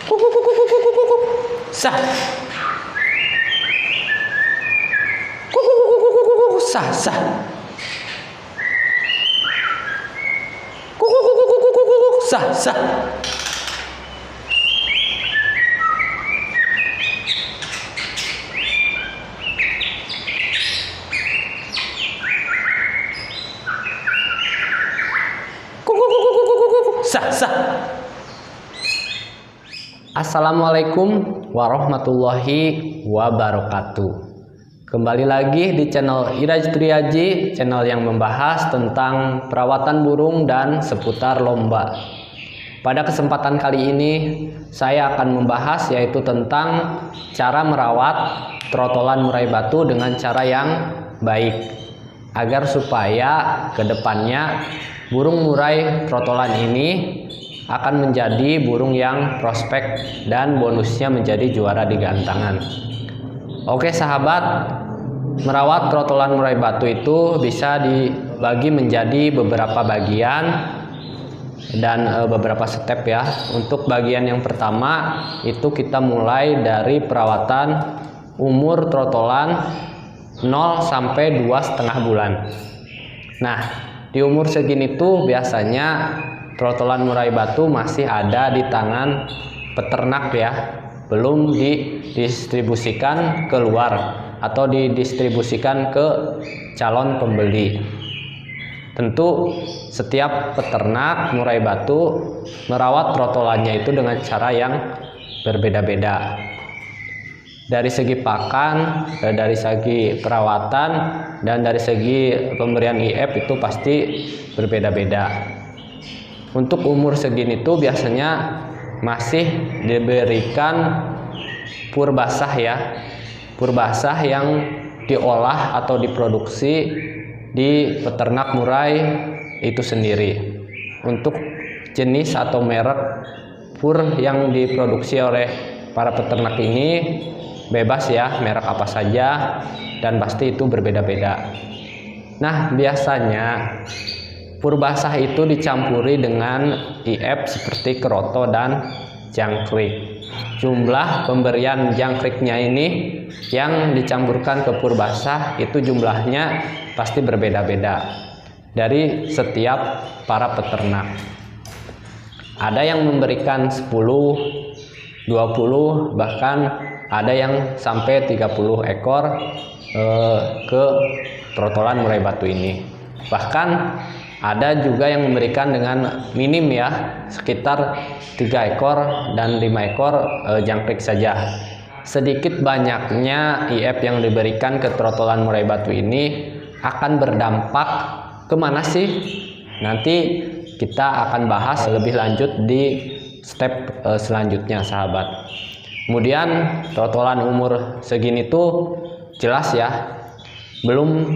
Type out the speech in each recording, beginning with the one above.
Sah. Sah, sah. Sah, sah. Sah, sah. Assalamualaikum warahmatullahi wabarakatuh. Kembali lagi di channel Iraj Triaji, channel yang membahas tentang perawatan burung dan seputar lomba. Pada kesempatan kali ini saya akan membahas yaitu tentang cara merawat trotolan murai batu dengan cara yang baik, agar supaya kedepannya burung murai trotolan ini akan menjadi burung yang prospek dan bonusnya menjadi juara di gantangan. Oke sahabat, merawat trotolan murai batu itu bisa dibagi menjadi beberapa bagian dan beberapa step ya. Untuk bagian yang pertama itu kita mulai dari perawatan umur trotolan 0 sampai 2,5 bulan. Nah, di umur segini tuh biasanya trotolan murai batu masih ada di tangan peternak ya, belum didistribusikan keluar atau didistribusikan ke calon pembeli. Tentu setiap peternak murai batu merawat trotolannya itu dengan cara yang berbeda-beda. Dari segi pakan, dari segi perawatan, dan dari segi pemberian IF itu pasti berbeda-beda. Untuk umur segini tuh biasanya masih diberikan pur basah ya, pur basah yang diolah atau diproduksi di peternak murai itu sendiri. Untuk jenis atau merek pur yang diproduksi oleh para peternak ini bebas ya, merek apa saja, dan pasti itu berbeda-beda. Nah, biasanya pur basah itu dicampuri dengan IF seperti keroto dan jangkrik. Jumlah pemberian jangkriknya ini yang dicampurkan ke pur basah itu jumlahnya pasti berbeda-beda dari setiap para peternak. Ada yang memberikan 10, 20, bahkan ada yang sampai 30 ekor ke trotolan murai batu ini. Bahkan ada juga yang memberikan dengan minim ya, sekitar 3 ekor dan 5 ekor jangkrik saja. Sedikit banyaknya IF yang diberikan ke trotolan murai batu ini akan berdampak kemana sih? Nanti kita akan bahas lebih lanjut di step selanjutnya sahabat. Kemudian trotolan umur segini tuh jelas ya, belum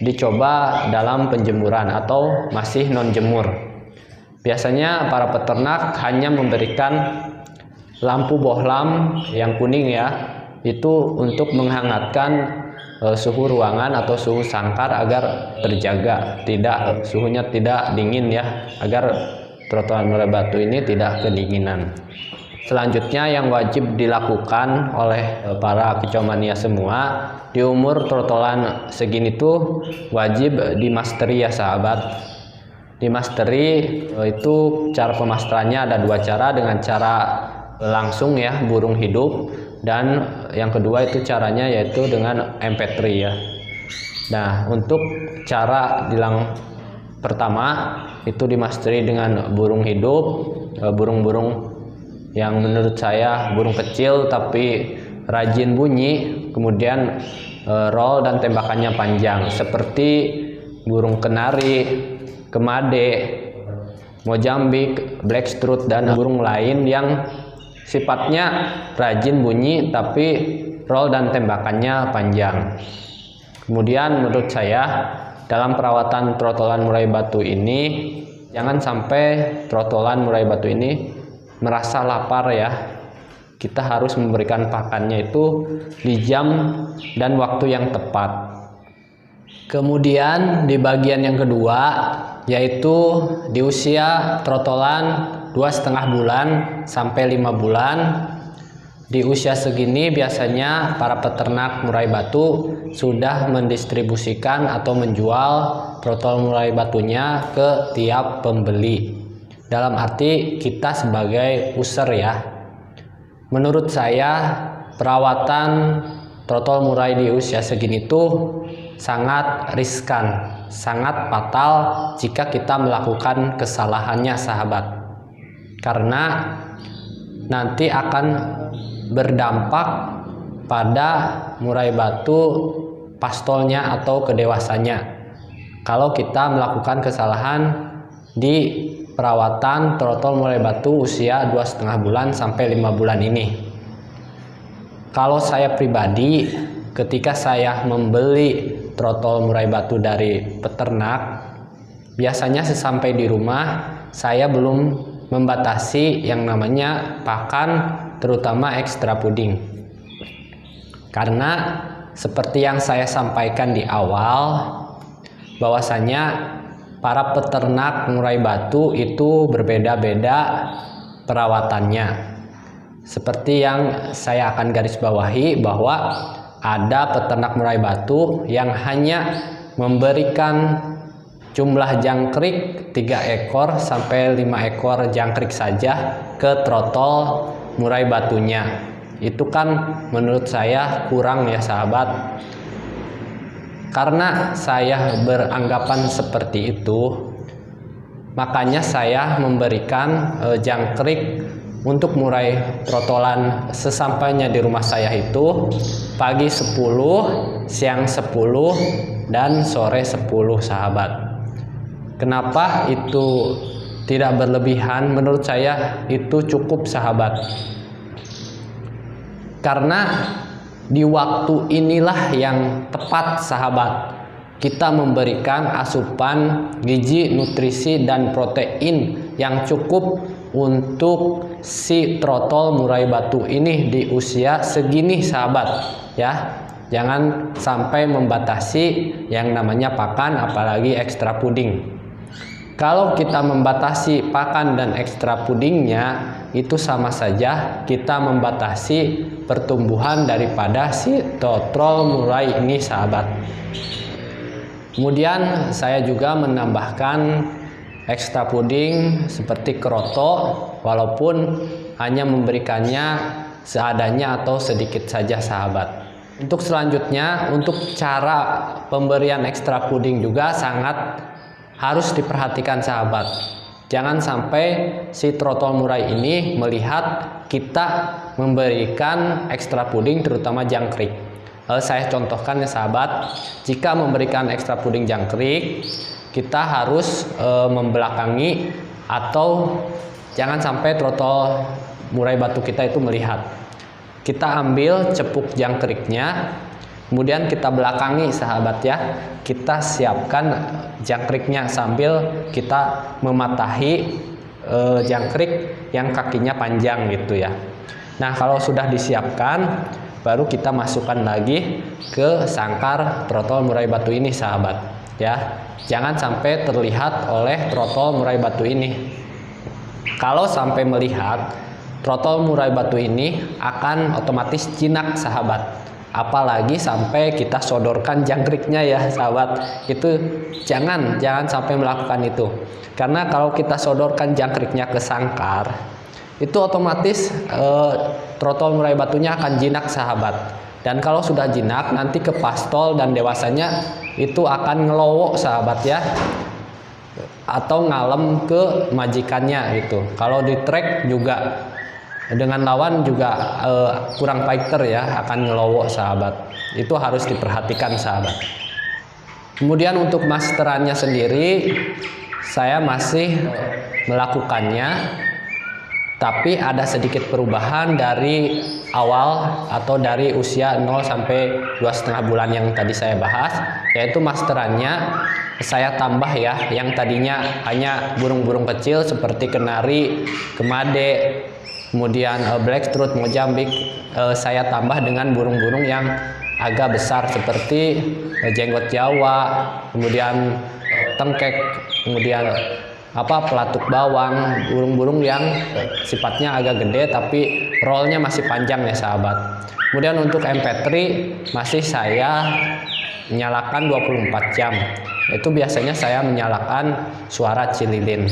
dicoba dalam penjemuran atau masih non jemur. Biasanya para peternak hanya memberikan lampu bohlam yang kuning ya, itu untuk menghangatkan suhu ruangan atau suhu sangkar agar terjaga, suhunya tidak dingin ya, agar trotolan murai batu ini tidak kedinginan. Selanjutnya yang wajib dilakukan oleh para kicomania semua di umur trotolan segini tuh wajib dimasteri ya sahabat. Dimasteri itu cara pemasterannya ada 2 cara, dengan cara langsung ya, burung hidup, dan yang kedua itu caranya yaitu dengan MP3 ya. Nah, untuk cara pertama itu dimasteri dengan burung hidup, burung-burung yang menurut saya burung kecil tapi rajin bunyi, kemudian roll dan tembakannya panjang seperti burung kenari, kemade, mojambik, blackstrut, dan burung lain yang sifatnya rajin bunyi tapi roll dan tembakannya panjang. Kemudian menurut saya dalam perawatan trotolan murai batu ini jangan sampai trotolan murai batu ini merasa lapar ya. Kita harus memberikan pakannya itu di jam dan waktu yang tepat. Kemudian di bagian yang kedua yaitu di usia trotolan 2,5 bulan sampai 5 bulan. Di usia segini biasanya para peternak murai batu sudah mendistribusikan atau menjual trotol murai batunya ke tiap pembeli. Dalam arti kita sebagai user ya. Menurut saya perawatan trotol murai di usia segini tuh sangat riskan, sangat fatal jika kita melakukan kesalahannya sahabat. Karena nanti akan berdampak pada murai batu pastolnya atau kedewasanya kalau kita melakukan kesalahan di perawatan trotol murai batu usia 2,5 bulan sampai 5 bulan ini. Kalau saya pribadi ketika saya membeli trotol murai batu dari peternak, biasanya sesampai di rumah saya belum membatasi yang namanya pakan, terutama ekstra puding. Karena seperti yang saya sampaikan di awal, bahwasanya para peternak murai batu itu berbeda-beda perawatannya. Seperti yang saya akan garis bawahi bahwa ada peternak murai batu yang hanya memberikan jumlah jangkrik 3 ekor sampai 5 ekor jangkrik saja ke trotol murai batunya. Itu kan menurut saya kurang ya sahabat. Karena saya beranggapan seperti itu, makanya saya memberikan jangkrik untuk murai trotolan sesampainya di rumah saya itu pagi 10, siang 10, dan sore 10 sahabat. Kenapa itu tidak berlebihan? Menurut saya itu cukup sahabat. Karena di waktu inilah yang tepat sahabat kita memberikan asupan gizi, nutrisi, dan protein yang cukup untuk si trotol murai batu ini di usia segini sahabat ya. Jangan sampai membatasi yang namanya pakan, apalagi ekstra puding. Kalau kita membatasi pakan dan ekstra pudingnya, itu sama saja kita membatasi pertumbuhan daripada si trotol murai ini sahabat. Kemudian saya juga menambahkan ekstra puding seperti kroto, walaupun hanya memberikannya seadanya atau sedikit saja sahabat. Untuk selanjutnya, untuk cara pemberian ekstra puding juga sangat harus diperhatikan sahabat. Jangan sampai si trotol murai ini melihat kita memberikan ekstra puding terutama jangkrik. Saya contohkan ya sahabat, jika memberikan ekstra puding jangkrik, kita harus membelakangi atau jangan sampai trotol murai batu kita itu melihat. Kita ambil cepuk jangkriknya, kemudian kita belakangi sahabat ya. Kita siapkan jangkriknya sambil kita mematahi jangkrik yang kakinya panjang gitu ya. Nah, kalau sudah disiapkan, baru kita masukkan lagi ke sangkar trotol murai batu ini sahabat ya. Jangan sampai terlihat oleh trotol murai batu ini. Kalau sampai melihat, trotol murai batu ini akan otomatis jinak sahabat. Apalagi sampai kita sodorkan jangkriknya ya sahabat. Itu jangan sampai melakukan itu. Karena kalau kita sodorkan jangkriknya ke sangkar, itu otomatis trotol murai batunya akan jinak sahabat. Dan kalau sudah jinak, nanti ke pastol dan dewasanya itu akan ngelowok sahabat ya, atau ngalem ke majikannya gitu. Kalau di trek juga dengan lawan juga kurang fighter ya, akan ngelowok sahabat. Itu harus diperhatikan sahabat. Kemudian untuk masterannya sendiri, saya masih melakukannya, tapi ada sedikit perubahan dari awal atau dari usia 0 sampai 2,5 bulan yang tadi saya bahas, yaitu masterannya saya tambah ya, yang tadinya hanya burung-burung kecil seperti kenari, kemade, kemudian blackstrut, mojambik, saya tambah dengan burung-burung yang agak besar seperti jenggot Jawa, kemudian tengkek, kemudian pelatuk bawang, burung-burung yang sifatnya agak gede tapi rollnya masih panjang ya sahabat. Kemudian untuk MP3 masih saya nyalakan 24 jam. Itu biasanya saya menyalakan suara cililin.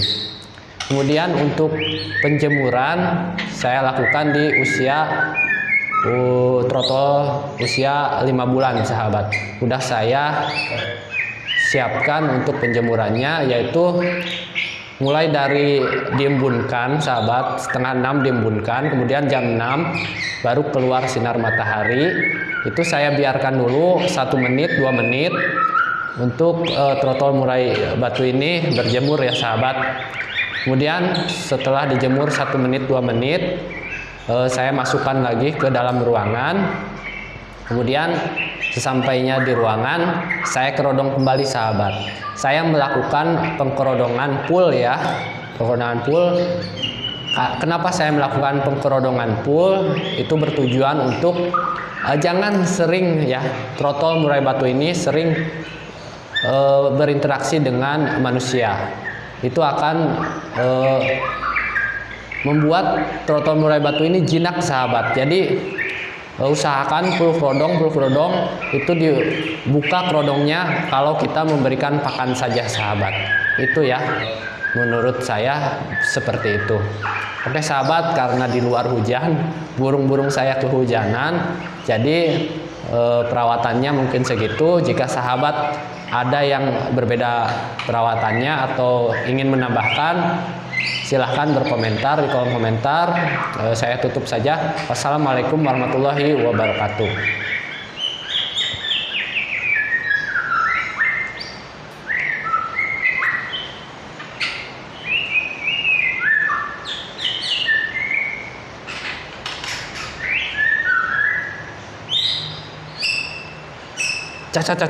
Kemudian untuk penjemuran saya lakukan di usia trotol usia 5 bulan sahabat. Udah saya siapkan untuk penjemurannya, yaitu mulai dari diembunkan sahabat, setengah 6 diembunkan, kemudian jam 6 baru keluar sinar matahari. Itu saya biarkan dulu 1 menit 2 menit untuk trotol murai batu ini berjemur ya sahabat. Kemudian setelah dijemur 1 menit 2 menit, saya masukkan lagi ke dalam ruangan. Kemudian sesampainya di ruangan, saya kerodong kembali sahabat. Saya melakukan pengkerodongan full ya, pengkerodongan full. Kenapa saya melakukan pengkerodongan full? Itu bertujuan untuk jangan sering ya, trotol murai batu ini sering berinteraksi dengan manusia. Itu akan membuat trotol murai batu ini jinak sahabat. Jadi usahakan full kerodong itu dibuka kerodongnya kalau kita memberikan pakan saja sahabat. Itu ya, menurut saya seperti itu. Oke sahabat, karena di luar hujan, burung-burung saya kehujanan, jadi perawatannya mungkin segitu. Jika sahabat ada yang berbeda perawatannya atau ingin menambahkan, silahkan berkomentar di kolom komentar. Saya tutup saja. Wassalamualaikum warahmatullahi wabarakatuh. Cah. Sah.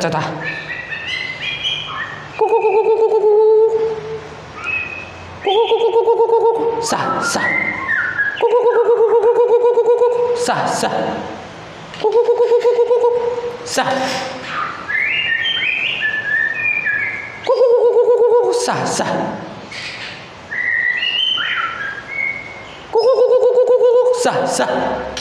Sah. Sah.